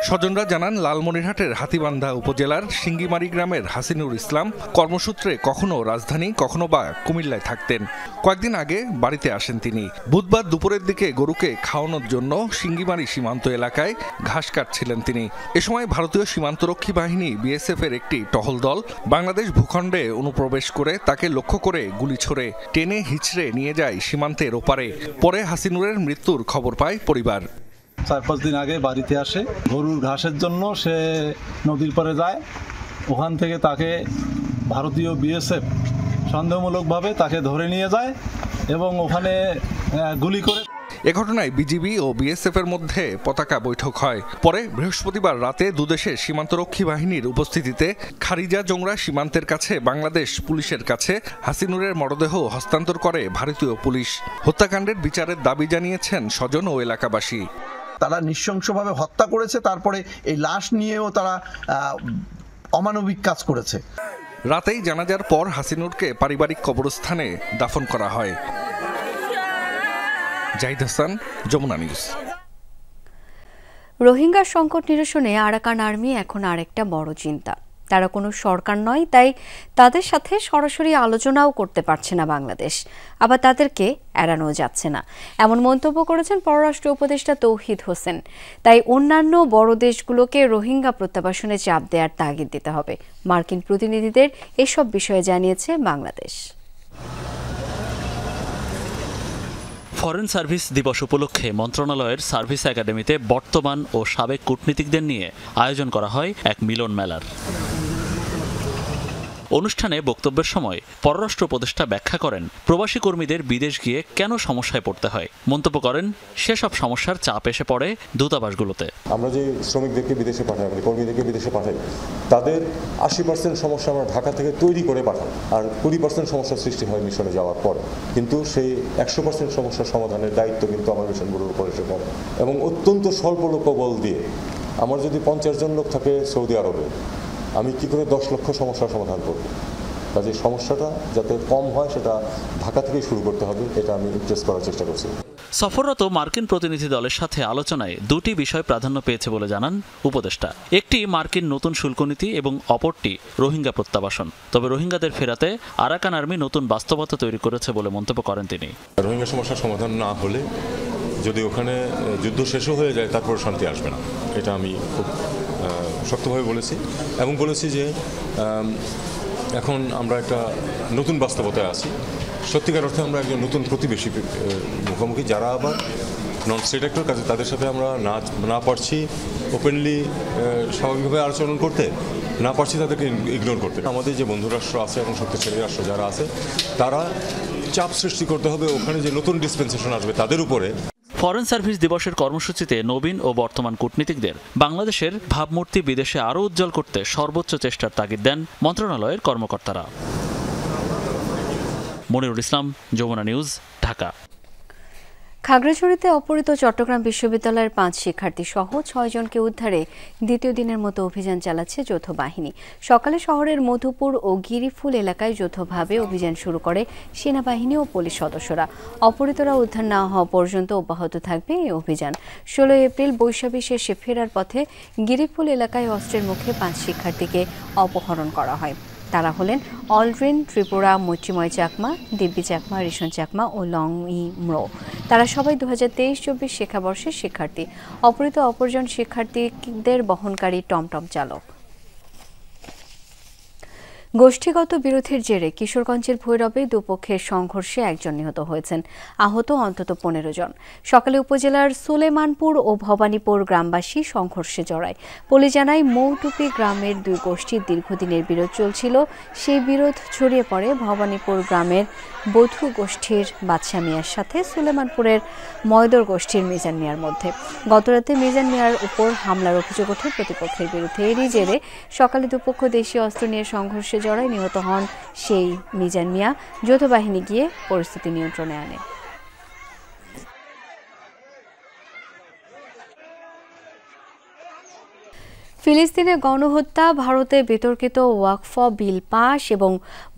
স্বজনরা জানান, লালমনিরহাটের হাতিবান্ধা উপজেলার সিঙ্গিমারি গ্রামের হাসিনুর ইসলাম কর্মসূত্রে কখনো রাজধানী, কখনো বা কুমিল্লায় থাকতেন। কয়েকদিন আগে বাড়িতে আসেন তিনি। বুধবার দুপুরের দিকে গরুকে খাওয়ানোর জন্য সিঙ্গিমারি সীমান্ত এলাকায় ঘাস কাটছিলেন তিনি। এ সময় ভারতীয় সীমান্তরক্ষী বাহিনী বিএসএফের একটি টহল দল বাংলাদেশ ভূখণ্ডে অনুপ্রবেশ করে তাকে লক্ষ্য করে গুলি ছোড়ে টেনে হিচড়ে নিয়ে যায় সীমান্তের ওপারে। পরে হাসিনুরের মৃত্যুর খবর পায় পরিবার। 4-5 দিন আগে বাড়িতে আসে, গরুর ঘাসের জন্য সে নদীর পাড়ে যায়। ওখান থেকে তাকে ভারতীয় বিএসএফ সন্দেহমূলকভাবে তাকে ধরে নিয়ে যায় এবং ওখানে গুলি করে। এ ঘটনায় বিজিবি ও বিএসএফ এর মধ্যে পতাকা বৈঠক হয়। পরে বৃহস্পতিবার রাতে দুদেশের সীমান্তরক্ষী বাহিনীর উপস্থিতিতে খারিজা জোংরা সীমান্তের কাছে বাংলাদেশ পুলিশের কাছে হাসিনুরের মরদেহ হস্তান্তর করে ভারতীয় পুলিশ। হত্যাকাণ্ডের বিচারের দাবি জানিয়েছেন স্বজন ও এলাকাবাসী। তারা নৃশংসভাবে হত্যা করেছে, তারপরে এই লাশ নিয়েও তারা অমানবিক কাজ করেছে। রাতেই জানাজার পর হাসিনুরকে পারিবারিক কবরস্থানে দাফন করা হয়। জাহিদ হাসান, যমুনা নিউজ। রোহিঙ্গা সংকট নিরসনে আরাকান আর্মি এখন আরেকটা বড় চিন্তা। তারা কোনো সরকার নয়, তাই তাদের সাথে সরাসরি আলোচনাও করতে পারছে না বাংলাদেশ, আবার তাদেরকে এড়ানো যাচ্ছে না, এমন মন্তব্য করেছেন পররাষ্ট্র উপদেষ্টা তৌহিদ হোসেন। তাই অন্যান্য বড় দেশগুলোকে রোহিঙ্গা প্রত্যাবাসনে চাপ দেওয়ার তাগিদ দিতে হবে। মার্কিন প্রতিনিধিদের এসব বিষয়ে জানিয়েছে বাংলাদেশ। ফরেন সার্ভিস দিবস উপলক্ষে মন্ত্রণালয়ের সার্ভিস একাডেমিতে বর্তমান ও সাবেক কূটনীতিকদের নিয়ে আয়োজন করা হয় এক মিলন মেলার। অনুষ্ঠানে বক্তব্যের সময় পররাষ্ট্র উপদেষ্টা ব্যাখ্যা করেন প্রবাসী কর্মীদের বিদেশ গিয়ে কেন সমস্যায় পড়তে হয়। মন্তব্য করেন সেসব সমস্যার চাপ এসে পড়ে দূতাবাসগুলোতে। আমরা যে শ্রমিকদেরকে বিদেশে পাঠাই, কর্মীদেরকে বিদেশে পাঠাই, তাদের 80% সমস্যা আমরা ঢাকা থেকে তৈরি করে পাঠাই, আর 20% সমস্যার সৃষ্টি হয় মিশনে যাওয়ার পরে। কিন্তু সেই 100% সমস্যার সমাধানের দায়িত্ব কিন্তু আমার মিশনগুলোর উপরে এসে পড়ে। এবং অত্যন্ত স্বল্প লোকবল দিয়ে আমার যদি 50 জন লোক থাকে সৌদি আরবে, আমি কি করে 10 লক্ষ সমস্যার সমাধান করব? কাজে সমস্যাটা যাতে কম হয় সেটা ঢাকা থেকেই শুরু করতে হবে, এটা আমি ইমপ্রেস করার চেষ্টা করছি। সফররত মার্কিন প্রতিনিধি দলের সাথে আলোচনায় দুটি বিষয় প্রাধান্য পেয়েছে বলে জানান উপদেষ্টা। একটি মার্কিন নতুন শুল্ক নীতি এবং অপরটি রোহিঙ্গা প্রত্যাবাসন। তবে রোহিঙ্গাদের ফেরাতে আরাকান আর্মি নতুন বাস্তবতা তৈরি করেছে বলে মন্তব্য করেন তিনি। রোহিঙ্গা সমস্যার সমাধান না হলে যদি ওখানে যুদ্ধ শেষও হয়ে যায় তারপর শান্তি আসবে না, এটা আমি খুব শক্তভাবে বলেছি। এবং বলেছি যে এখন আমরা একটা নতুন বাস্তবতায় আছি। সত্যিকার অর্থে আমরা একজন নতুন প্রতিবেশী মুখোমুখি, যারা আবার নন স্টেট অ্যাক্টর, কাজে তাদের সাথে আমরা না পারছি ওপেনলি স্বাভাবিকভাবে আচরণ করতে, না পারছি তাদেরকে ইগনোর করতে। আমাদের যে বন্ধু রাষ্ট্র আছে এবং শক্তিশালী রাষ্ট্র যারা আছে, তারা চাপ সৃষ্টি করতে হবে ওখানে যে নতুন ডিসপেন্সেশন আসবে তাদের উপরে। ফরেন সার্ভিস দিবসের কর্মসূচিতে নবীন ও বর্তমান কূটনীতিকদের বাংলাদেশের ভাবমূর্তি বিদেশে আরও উজ্জ্বল করতে সর্বোচ্চ চেষ্টার তাগিদ দেন মন্ত্রণালয়ের কর্মকর্তারা। মনিরুল ইসলাম, যমুনা নিউজ, ঢাকা। খাগড়াছড়িতে অপহৃত চট্টগ্রাম বিশ্ববিদ্যালয়ের 5 শিক্ষার্থী সহ 6 জনকে উদ্ধারে দ্বিতীয় দিনের মতো অভিযান চালাচ্ছে যৌথ বাহিনী। সকালে শহরের মধুপুর ও গিরিফুল এলাকায় যৌথভাবে অভিযান শুরু করে সেনাবাহিনী ও পুলিশ সদস্যরা। অপহৃতরা উদ্ধার না হওয়া পর্যন্ত অব্যাহত থাকবে এই অভিযান। 16 এপ্রিল বৈশাখী শেষে ফেরার পথে গিরিফুল এলাকায় অস্ত্রের মুখে 5 শিক্ষার্থীকে অপহরণ করা হয়। তারা হলেন অলড্রিন ত্রিপুরা, মৈত্রীময় চাকমা, দিব্যি চাকমা, রিশন চাকমা ও লং ই ম্রো। তারা সবাই 2023-24 শিক্ষাবর্ষের শিক্ষার্থী। অপহৃত অপরজন শিক্ষার্থীদের বহনকারী টমটম চালক। গোষ্ঠীগত বিরোধের জেরে কিশোরগঞ্জের ভৈরবে দুপক্ষের সংঘর্ষে একজন নিহত হয়েছেন, আহত অন্তত 15 জন। সকালে উপজেলার সুলেমানপুর ও ভবানীপুর গ্রামবাসী সংঘর্ষে জড়ায়। পুলিশ জানায় মৌটুপি গ্রামের দুই গোষ্ঠীর দীর্ঘদিনের বিরোধ চলছিল। সেই বিরোধ ছড়িয়ে পড়ে ভবানীপুর গ্রামের বধূ গোষ্ঠীর বাদশা মিয়ার সাথে সুলেমানপুরের ময়দর গোষ্ঠীর মিজান মিয়ার মধ্যে। গতরাতে মিজান মিয়ার উপর হামলার অভিযোগ ওঠে প্রতিপক্ষের বিরুদ্ধে। এরই জেরে সকালে দুপক্ষ দেশীয় অস্ত্র নিয়ে সংঘর্ষে জড়ায়। নিহত হন সেই মিজান মিয়া। যৌথ বাহিনী গিয়ে পরিস্থিতি নিয়ন্ত্রণে আনে। ফিলিস্তিনে গণহত্যা, ভারতে বিতর্কিত ওয়াকফ বিল পাস এবং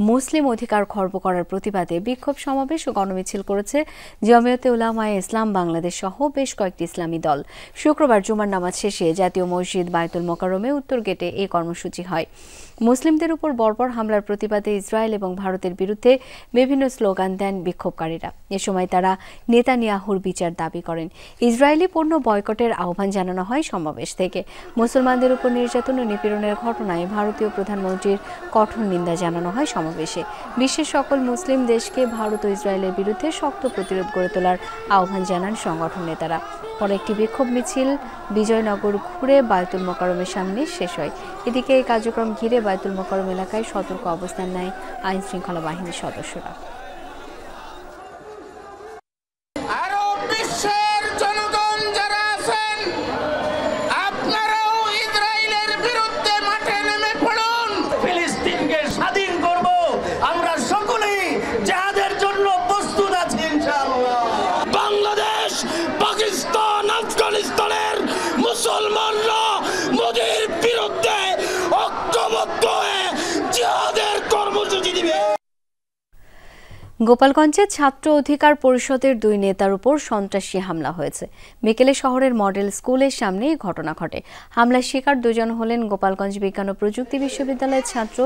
মুসলিম অধিকার খর্ব করার প্রতিবাদে বিক্ষোভ সমাবেশ ও গণমিছিল করেছে জমিয়তে উলামায়ে ইসলাম বাংলাদেশ সহ বেশ কয়েকটি ইসলামী দল। শুক্রবার জুমার নামাজ শেষে জাতীয় মসজিদ বায়তুল মোকাররমে উত্তর গেটে এই কর্মসূচি হয়। মুসলিমদের উপর বর্বর হামলার প্রতিবাদে ইসরায়েল এবং ভারতের বিরুদ্ধে বিভিন্ন স্লোগান দেন বিক্ষোভকারীরা। এ সময় তারা নেতানিয়াহুর বিচার দাবি করেন। ইসরায়েলি পণ্য বয়কটের আহ্বান জানানো হয় সমাবেশ থেকে। মুসলমানদের উপর নির্যাতন ও নিপীড়নের ঘটনায় ভারতীয় প্রধানমন্ত্রীর কঠোর নিন্দা জানানো হয় সমাবেশে। বিশ্বের সকল মুসলিম দেশকে ভারত ও ইসরায়েলের বিরুদ্ধে শক্ত প্রতিরোধ গড়ে তোলার আহ্বান জানান সংগঠন নেতারা। পরে একটি বিক্ষোভ মিছিল বিজয়নগর ঘুরে বায়তুল মোকাররমের সামনে শেষ হয়। এদিকে এই কার্যক্রম ঘিরে বায়তুল মোকাররম এলাকায় সতর্ক অবস্থান নেয় আইন শৃঙ্খলা বাহিনীর সদস্যরা। মুসলমানরা মোদির বিরুদ্ধে ঐক্যবদ্ধ হয়ে জিহাদের কর্মসূচি দিবে। গোপালগঞ্জে ছাত্র অধিকার পরিষদের 2 নেতার উপর সন্ত্রাসী হামলা হয়েছে। বিকেলে শহরের মডেল স্কুলের সামনে এই ঘটনা ঘটে। হামলার শিকার 2 জন হলেন গোপালগঞ্জ বিজ্ঞান ও প্রযুক্তি বিশ্ববিদ্যালয়ের ছাত্র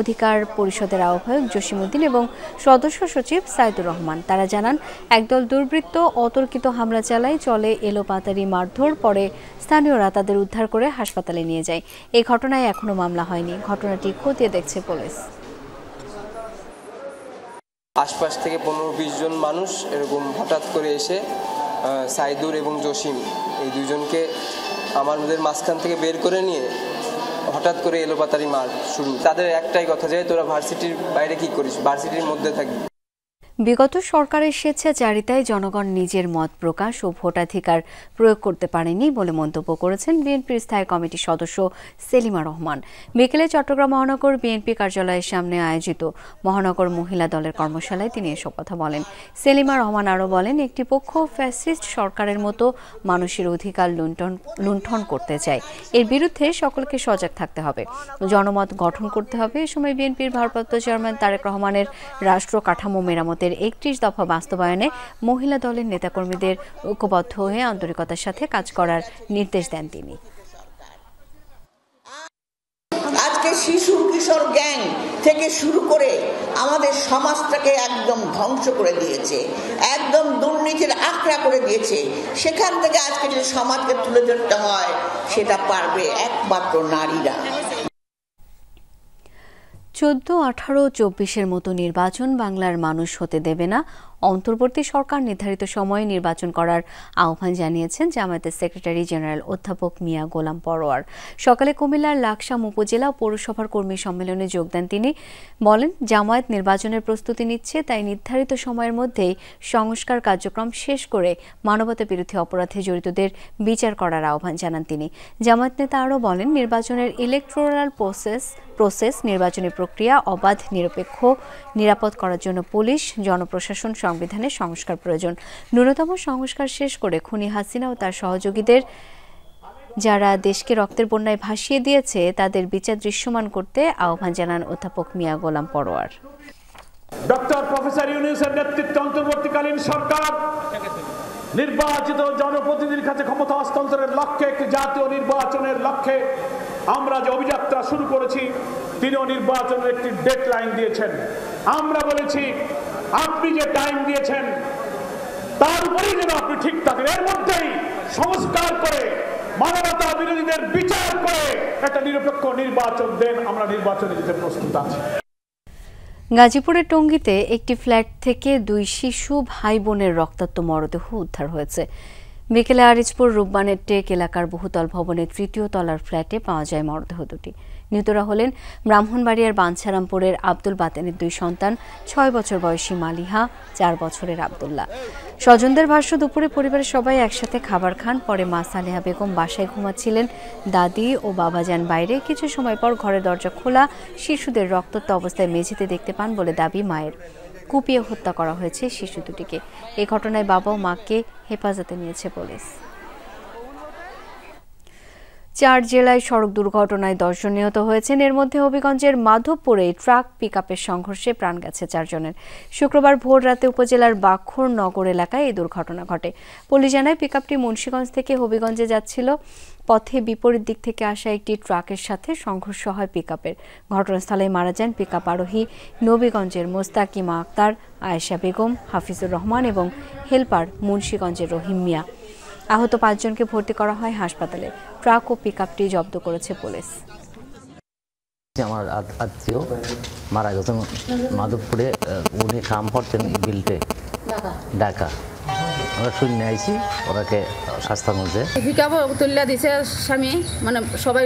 অধিকার পরিষদের আহ্বায়ক জসিমউদ্দিন এবং সদস্য সচিব সাইদুর রহমান। তারা জানান, একদল দুর্বৃত্ত অতর্কিত হামলা চালায়, চলে এলোপাতাড়ি মারধর, পরে স্থানীয়রা তাদের উদ্ধার করে হাসপাতালে নিয়ে যায়। এই ঘটনায় এখনো মামলা হয়নি। ঘটনাটি খতিয়ে দেখছে পুলিশ। আশপাশ থেকে 15-20 জন মানুষ এরকম হঠাৎ করে এসে সাইদুর এবং জসিম এই দুজনকে আমাদের মাঝখান থেকে বের করে নিয়ে হঠাৎ করে এলোপাতাড়ি মার শুরু। তাদের একটাই কথা, যে তোরা ভার্সিটির বাইরে কি করিস, ভার্সিটির মধ্যে থাকবি। বিগত সরকারের স্বেচ্ছাচারিতায় জনগণ নিজের মত প্রকাশ ও ভোটাধিকার প্রয়োগ করতে পারেনি বলে মন্তব্য করেছেন বিএনপির স্থায়ী কমিটির সদস্য সেলিমা রহমান। বিকেলে চট্টগ্রাম মহানগর বিএনপি কার্যালয়ের সামনে আয়োজিত মহানগর মহিলা দলের কর্মশালায় তিনি এসব কথা বলেন। সেলিমা রহমান আরও বলেন, একটি পক্ষ ফ্যাসিস্ট সরকারের মতো মানুষের অধিকার লুণ্ঠন করতে চায়। এর বিরুদ্ধে সকলকে সজাগ থাকতে হবে, জনমত গঠন করতে হবে। এ সময় বিএনপির ভারপ্রাপ্ত চেয়ারম্যান তারেক রহমানের রাষ্ট্র কাঠামো মেরামতের 31 দফা বাস্তবায়নে মহিলা দলের নেতাকর্মীদের ঐক্যবদ্ধ হয়ে আন্তরিকতার সাথে কাজ করার নির্দেশ দেন তিনি। আজকে শিশু কিশোর গ্যাং থেকে শুরু করে আমাদের সমাজটাকে একদম ধ্বংস করে দিয়েছে, একদম দুর্নীতির আঁকড়া করে দিয়েছে। সেখান থেকে আজকে যে সমাজকে তুলে ধরতে হয়, সেটা পারবে একমাত্র নারীরা। 14, 18, 24-এর মতো নির্বাচন বাংলার মানুষ হতে দেবে না। অন্তর্বর্তী সরকার নির্ধারিত সময়ে নির্বাচন করার আহ্বান জানিয়েছেন জামায়াতের সেক্রেটারি জেনারেল অধ্যাপক মিয়া গোলাম পরোয়ার। সকালে কুমিল্লার লাকসাম উপজেলা পৌরসভার কর্মী সম্মেলনে যোগ দেন তিনি। বলেন, জামায়াত নির্বাচনের প্রস্তুতি নিচ্ছে, তাই নির্ধারিত সময়ের মধ্যেই সংস্কার কার্যক্রম শেষ করে মানবতা বিরোধী অপরাধে জড়িতদের বিচার করার আহ্বান জানান তিনি। জামায়াত নেতা আরও বলেন, নির্বাচনের ইলেকটোরাল প্রসেস নির্বাচনী প্রক্রিয়া অবাধ, নিরপেক্ষ, নিরাপদ করার জন্য পুলিশ, জনপ্রশাসন, সংবিধানের সংস্কার প্রয়োজন। ন্যূনতম সংস্কার শেষ করে খুনি হাসিনা ও তার সহযোগীদের, যারা দেশকে রক্তের বন্যায় ভাসিয়ে দিয়েছে, তাদের বিচার দৃশ্যমান করতে আহ্বান জানান অধ্যাপক মিয়া গোলাম পরোয়ার। ডক্টর প্রফেসর ইউনূসের নেতৃত্বে অন্তর্বর্তীকালীন সরকার নির্বাচিত জনপ্রতিনিধির কাছে ক্ষমতা হস্তান্তরের লক্ষ্যে, একটি জাতীয় নির্বাচনের লক্ষ্যে আমরা যে অভিযাত্রা শুরু করেছি, তিনিও নির্বাচনের একটি ডেডলাইন দিয়েছেন। আমরা বলেছি, আপনি যে টাইম দিয়েছেন তার উপরেই যেন আপনি ঠিক থাকেন, এর মধ্যেই সংস্কার করে মানবতা বিরোধীদের বিচার করে একটা নিরপেক্ষ নির্বাচন দেন। আমরা নির্বাচনে যেতে প্রস্তুত আছি। গাজীপুরের টঙ্গীতে একটি ফ্ল্যাট থেকে 2 শিশু ভাই বোনের রক্তাক্ত মরদেহ উদ্ধার হয়েছে। বিকেলে আরিজপুর রূপবানের টেক এলাকার বহুতল ভবনের 3য় তলার ফ্ল্যাটে পাওয়া যায় মরদেহ দুটি। নিহতরা হলেন ব্রাহ্মণবাড়িয়ার বাঞ্ছারামপুরের আব্দুল বাতেনের 2 সন্তান, 6 বছর বয়সী মালিহা, 4 বছরের আব্দুল্লাহ। স্বজনদের ভাষ্য, দুপুরে পরিবারের সবাই একসাথে খাবার খান। পরে মা সালেহা বেগম বাসায় ঘুমাচ্ছিলেন, দাদি ও বাবা যান বাইরে। কিছু সময় পর ঘরের দরজা খোলা, শিশুদের রক্তাক্ত অবস্থায় মেঝেতে দেখতে পান বলে দাবি মায়ের। কুপিয়ে হত্যা করা হয়েছে শিশু দুটিকে। এই ঘটনায় বাবা ও মাকে হেফাজতে নিয়েছে পুলিশ। 4 জেলায় সড়ক দুর্ঘটনায় 10 জন নিহত হয়েছেন। এর মধ্যে হবিগঞ্জের মাধবপুরে ট্রাক পিকআপের সংঘর্ষে প্রাণ গেছে 4 জনের। শুক্রবার ভোর রাতে উপজেলার বাখর নগর এলাকায় এই দুর্ঘটনা ঘটে। পুলিশ জানায়, পিকআপটি মুন্সিগঞ্জ থেকে হবিগঞ্জে যাচ্ছিল। পথে বিপরীত দিক থেকে আসা একটি ট্রাকের সাথে সংঘর্ষ হয় পিকআপের। ঘটনাস্থলে মারা যান পিকআপ আরোহী নবীগঞ্জের মোস্তাকিমা আক্তার, আয়েশা বেগম, হাফিজুর রহমান এবং হেলপার মুন্সিগঞ্জের রহিম মিয়া। আহত 5 জনকে ভর্তি করা হয় হাসপাতালে। ট্রাক ও পিকআপটি জব্দ করেছে পুলিশ। আমার আত্মীয় মারা গেছেন মাধবপুরে, উনি কাম করতেন বিলটে ঢাকা। আমরা শুনে আইছি ওরাকে শাস্তার মধ্যে পিকআপ তুলে দিছে স্বামী, মানে সবাই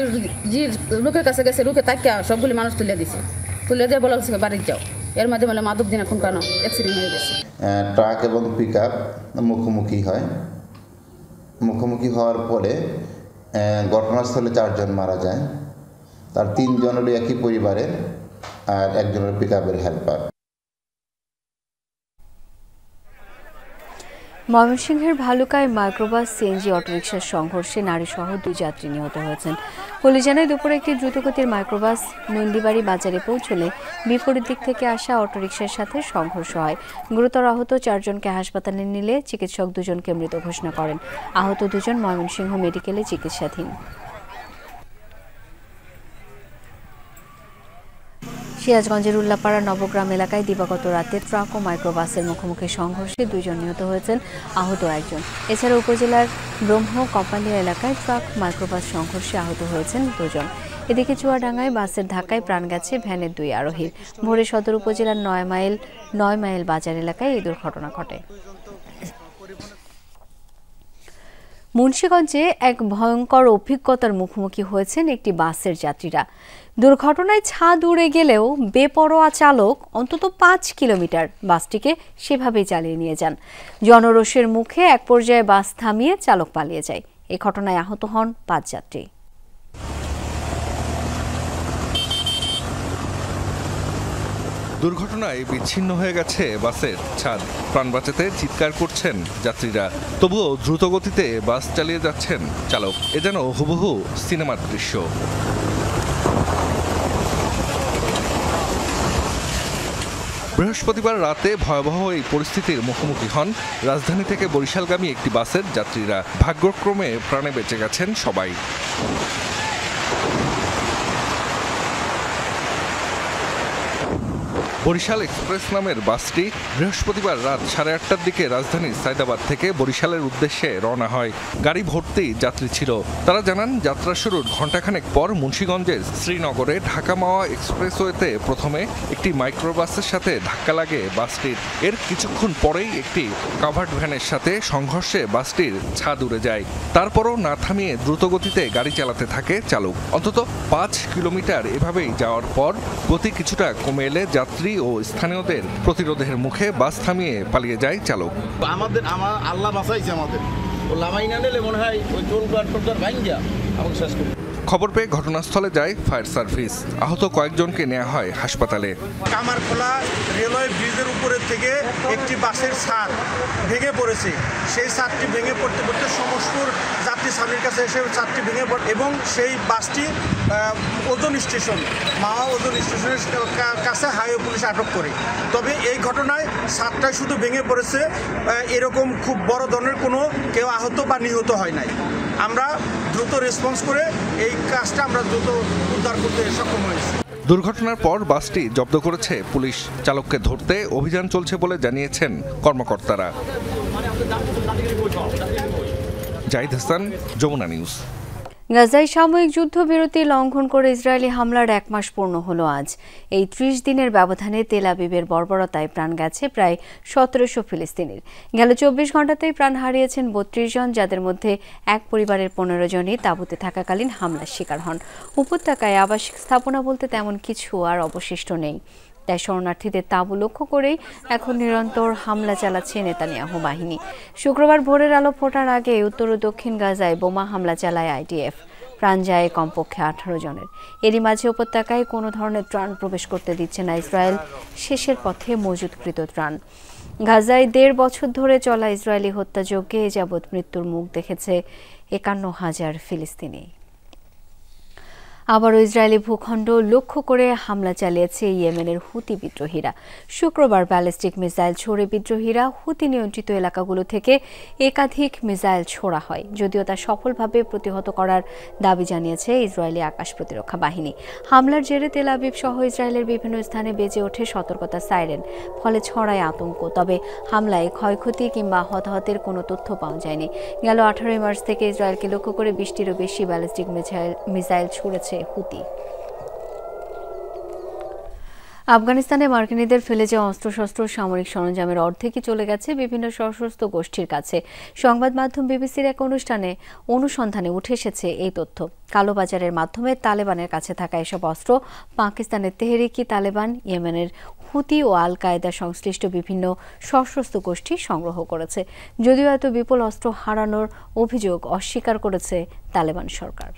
যে লোকের কাছে গেছে, লোকে তাকিয়া সবগুলি মানুষ তুলে দিছে, তুলে দিয়ে বলা হচ্ছে বাড়িতে যাও। এর মধ্যে মানে মাধব দিন এখন কেন অ্যাক্সিডেন্ট হয়ে গেছে। ট্রাক এবং পিকআপ মুখোমুখি হয়। মুখোমুখি হওয়ার পরে ঘটনাস্থলে 4 জন মারা যায়। তার 3 জন হলো একই পরিবারের, আর 1 জন হলো পিকআপের হেল্পার। ময়মনসিংহের ভালুকায় মাইক্রোবাস সিএনজি অটোরিকশার সংঘর্ষে নারীসহ 2 যাত্রী নিহত হয়েছেন। পুলিশ জানায় দুপুরে একটি দ্রুতগতির মাইক্রোবাস নন্দীবাড়ি বাজারে পৌঁছলে বিপরীত দিক থেকে আসা অটোরিকশার সাথে সংঘর্ষ হয়। গুরুতর আহত 4 জনকে হাসপাতালে নিলে চিকিৎসক 2 জনকে মৃত ঘোষণা করেন। আহত 2 জন ময়মনসিংহ মেডিকেলে চিকিৎসাধীন। সিরাজগঞ্জের উল্লাপাড়া নবগ্রাম এলাকায় দিবাগত রাতে ট্রাক ও মাইক্রোবাসের মুখোমুখি সংঘর্ষে 2 জন নিহত হয়েছেন, আহত 1 জন। এছাড়া উপজেলার ব্রহ্ম কপালিয়া এলাকায় ট্রাক মাইক্রোবাস সংঘর্ষে আহত হয়েছেন 2 জন। এদিকে চুয়াডাঙ্গায় বাসের ধাক্কায় প্রাণ গেছে ভ্যানের 2 আরোহীর। ভোরে সদর উপজেলার 9 মাইল বাজার এলাকায় এই দুর্ঘটনা ঘটে। মুন্সিগঞ্জে এক ভয়ঙ্কর অভিজ্ঞতার মুখোমুখি হয়েছেন একটি বাসের যাত্রীরা। দুর্ঘটনায় ছাদ উড়ে গেলেও বেপরোয়া চালক অন্তত 5 কিলোমিটার বাসটিকে সেভাবেই চালিয়ে নিয়ে যান। জনরোষের মুখে এক পর্যায়ে বাস থামিয়ে চালক পালিয়ে যায়। এই ঘটনায় আহত হন 5 যাত্রী। দুর্ঘটনায় বিচ্ছিন্ন হয়ে গেছে বাসের ছাদ। প্রাণ বাঁচাতে চিৎকার করছেন যাত্রীরা, তবুও দ্রুতগতিতে বাস চালিয়ে যাচ্ছেন চালক। এ যেন হুবহু সিনেমার দৃশ্য। বৃহস্পতিবার রাতে ভয়াবহ এই পরিস্থিতির মুখোমুখি হন রাজধানী থেকে বরিশালগামী একটি বাসের যাত্রীরা। ভাগ্যক্রমে প্রাণে বেঁচে গেছেন সবাই। বরিশাল এক্সপ্রেস নামের বাসটি বৃহস্পতিবার রাত 8:30টার দিকে রাজধানীর সায়দাবাদ থেকে বরিশালের উদ্দেশ্যে রওনা হয়। গাড়ি ভর্তি যাত্রী ছিল। তারা জানান, যাত্রা শুরুর ঘণ্টাখানেক পর মুন্সিগঞ্জের শ্রীনগরে ঢাকা মাওয়া এক্সপ্রেসওয়েতে প্রথমে একটি মাইক্রোবাসের সাথে ধাক্কা লাগে বাসটির। এর কিছুক্ষণ পরেই একটি কাভার্ড ভ্যানের সাথে সংঘর্ষে বাসটির ছাদ উড়ে যায়। তারপরও না থামিয়ে দ্রুতগতিতে গাড়ি চালাতে থাকে চালক। অন্তত 5 কিলোমিটার এভাবেই যাওয়ার পর গতি কিছুটা কমে এলে যাত্রী ও স্থানীয়দের প্রতিরোধের মুখে বাস থামিয়ে পালিয়ে যায় চালক। আমার আল্লাহ বাঁচাইছে আমাদের, ও লামাই না নিলে মনে হয় ওই টোলগার ভাঙ্গা আমাকে শেষ করে। খবর পেয়ে ঘটনাস্থলে যায় ফায়ার সার্ভিস। আহত কয়েকজনকে নেওয়া হয় হাসপাতালে। কামারখোলা রেলওয়ে ব্রিজের উপরের থেকে একটি বাসের ছাদ ভেঙে পড়েছে। সেই ছাদটি ভেঙে পড়তে পড়তে সমস্পুর যাত্রী সামনের কাছে এসে ছাদটি ভেঙে পড়ে এবং সেই বাসটি ওজন স্টেশন মাওয়া ওজন স্টেশনের কাছে হাইওয়ে পুলিশ আটক করে। তবে এই ঘটনায় ছাদটাই শুধু ভেঙে পড়েছে, এরকম খুব বড় ধরনের কোনো কেউ আহত বা নিহত হয় নাই। আমরা দ্রুত রেসপন্স করে এই কাজটা আমরা দ্রুত উদ্ধার করতে সক্ষম হয়েছি। দুর্ঘটনার পর বাসটি জব্দ করেছে পুলিশ। চালককে ধরতে অভিযান চলছে বলে জানিয়েছেন কর্মকর্তারা। জাহিদ হাসান, যমুনা নিউজ। গাজায় সাময়িক যুদ্ধবিরতি লঙ্ঘন করে ইসরায়েলি হামলার 1 মাস পূর্ণ হলো আজ। এই 30 দিনের ব্যবধানে তেল আবিবের বর্বরতায় প্রাণ গেছে প্রায় 1700 ফিলিস্তিনির। গেল 24 ঘণ্টাতেই প্রাণ হারিয়েছেন 32 জন, যাদের মধ্যে এক পরিবারের 15 জনই তাঁবুতে থাকাকালীন হামলার শিকার হন। উপত্যকায় আবাসিক স্থাপনা বলতে তেমন কিছু আর অবশিষ্ট নেই। তাই শরণার্থীদের তাঁবু লক্ষ্য করেই এখন নিরন্তর হামলা চালাচ্ছে নেতানিয়াহু বাহিনী। শুক্রবার ভোরের আলো ফোটার আগে উত্তর ও দক্ষিণ গাজায় বোমা হামলা চালায় আইডিএফ। প্রাণ যায় কমপক্ষে 18 জনের। এরই মাঝে উপত্যকায় কোনো ধরনের ত্রাণ প্রবেশ করতে দিচ্ছে না ইসরায়েল। শেষের পথে মজুতকৃত ত্রাণ। গাজায় 1.5 বছর ধরে চলা ইসরায়েলি হত্যাযজ্ঞে এ যাবৎ মৃত্যুর মুখ দেখেছে 51,000 ফিলিস্তিনি। আবারও ইসরায়েলি ভূখণ্ড লক্ষ্য করে হামলা চালিয়েছে ইয়েমেনের হুতি বিদ্রোহীরা। শুক্রবার ব্যালিস্টিক মিসাইল ছোড়ে বিদ্রোহীরা হুতি নিয়ন্ত্রিত এলাকাগুলো থেকে একাধিক মিসাইল ছোড়া হয়, যদিও তা সফলভাবে প্রতিহত করার দাবি জানিয়েছে ইসরায়েলি আকাশ প্রতিরক্ষা বাহিনী। হামলার জেরে তেল আবিব সহ ইসরায়েলের বিভিন্ন স্থানে বেজে ওঠে সতর্কতা সাইরেন, ফলে ছড়ায় আতঙ্ক। তবে হামলায় ক্ষয়ক্ষতি কিংবা হতাহতের কোনো তথ্য পাওয়া যায়নি। গেল 18 মার্চ থেকে ইসরায়েলকে লক্ষ্য করে 20টিরও বেশি ব্যালিস্টিক মিসাইল ছুড়েছে হুতি। আফগানিস্তানে মার্কিনীদের ফেলে যাওয়া অস্ত্রশস্ত্র সামরিক সরঞ্জামের অর্ধেকই চলে গেছে বিভিন্ন সশস্ত্র গোষ্ঠীর কাছে। সংবাদ মাধ্যম বিবিসির এক অনুসন্ধানে উঠে এসেছে এই তথ্য। কালোবাজারের মাধ্যমে তালেবানের কাছে থাকা এসব অস্ত্র পাকিস্তানের তেহরিকি তালেবান, ইয়েমেনের হুতি ও আল কায়েদা সংশ্লিষ্ট বিভিন্ন সশস্ত্র গোষ্ঠী সংগ্রহ করেছে। যদিও এত বিপুল অস্ত্র হারানোর অভিযোগ অস্বীকার করেছে তালেবান সরকার।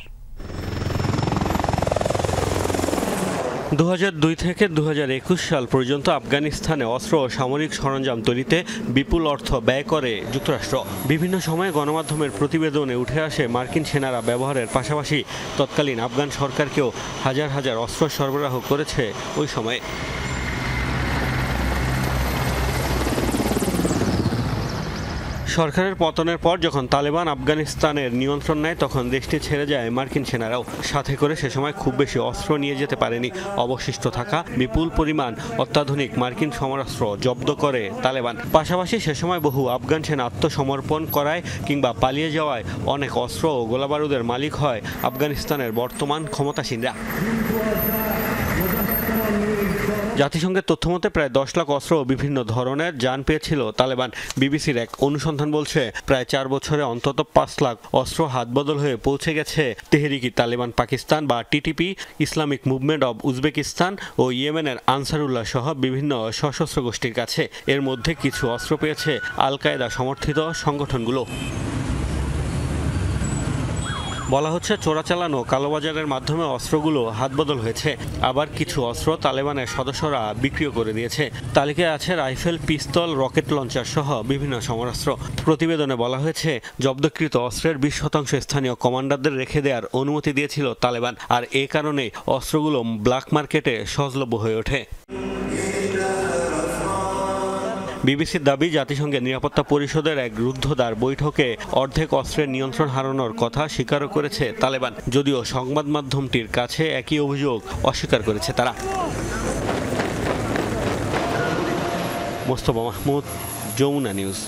2002 থেকে 2021 সাল পর্যন্ত আফগানিস্তানে অস্ত্র ও সামরিক সরঞ্জাম তৈরিতে বিপুল অর্থ ব্যয় করে যুক্তরাষ্ট্র। বিভিন্ন সময়ে গণমাধ্যমের প্রতিবেদনে উঠে আসে মার্কিন সেনারা ব্যবহারের পাশাপাশি তৎকালীন আফগান সরকারকেও হাজার হাজার অস্ত্র সরবরাহ করেছে ওই সময়ে। সরকারের পতনের পর যখন তালেবান আফগানিস্তানের নিয়ন্ত্রণ নেয় তখন দেশটি ছেড়ে যায় মার্কিন সেনারাও। সাথে করে সে সময় খুব বেশি অস্ত্র নিয়ে যেতে পারেনি। অবশিষ্ট থাকা বিপুল পরিমাণ অত্যাধুনিক মার্কিন সমরাস্ত্র জব্দ করে তালেবান। পাশাপাশি সে সময় বহু আফগান সেনা আত্মসমর্পণ করায় কিংবা পালিয়ে যাওয়ায় অনেক অস্ত্র ও গোলাবারুদের মালিক হয় আফগানিস্তানের বর্তমান ক্ষমতাসীনরা। জাতিসংঘের তথ্যমতে প্রায় 10 লাখ অস্ত্র ও বিভিন্ন ধরনের যান পেয়েছিল তালেবান। বিবিসির এক অনুসন্ধান বলছে প্রায় 4 বছরে অন্তত 5 লাখ অস্ত্র হাতবদল হয়ে পৌঁছে গেছে তেহরিকি তালেবান পাকিস্তান বা TTP, Islamic movement of Uzbekistan ও ইয়েমেনের আনসারুল্লাহ সহ বিভিন্ন সশস্ত্র গোষ্ঠীর কাছে। এর মধ্যে কিছু অস্ত্র পেয়েছে আল কায়েদা সমর্থিত সংগঠনগুলো। বলা হচ্ছে চোরাচালানো কালোবাজারের মাধ্যমে অস্ত্রগুলো হাতবদল হয়েছে। আবার কিছু অস্ত্র তালেবানের সদস্যরা বিক্রিও করে দিয়েছে। তালিকায় আছে রাইফেল, পিস্তল, রকেট লঞ্চার সহ বিভিন্ন সমরাস্ত্র। প্রতিবেদনে বলা হয়েছে জব্দকৃত অস্ত্রের 20% স্থানীয় কমান্ডারদের রেখে দেওয়ার অনুমতি দিয়েছিল তালেবান। আর এ কারণে অস্ত্রগুলো ব্ল্যাক মার্কেটে সহজলভ্য হয়ে ওঠে। বিবিসির দাবি জাতিসংঘের নিরাপত্তা পরিষদের এক রুদ্ধদ্বার বৈঠকে অর্ধেক অস্ত্রের নিয়ন্ত্রণ হারানোর কথা স্বীকারও করেছে তালেবান, যদিও সংবাদ মাধ্যমটির কাছে একই অভিযোগ অস্বীকার করেছে তারা। মোস্তফা মাহমুদ, যমুনা নিউজ।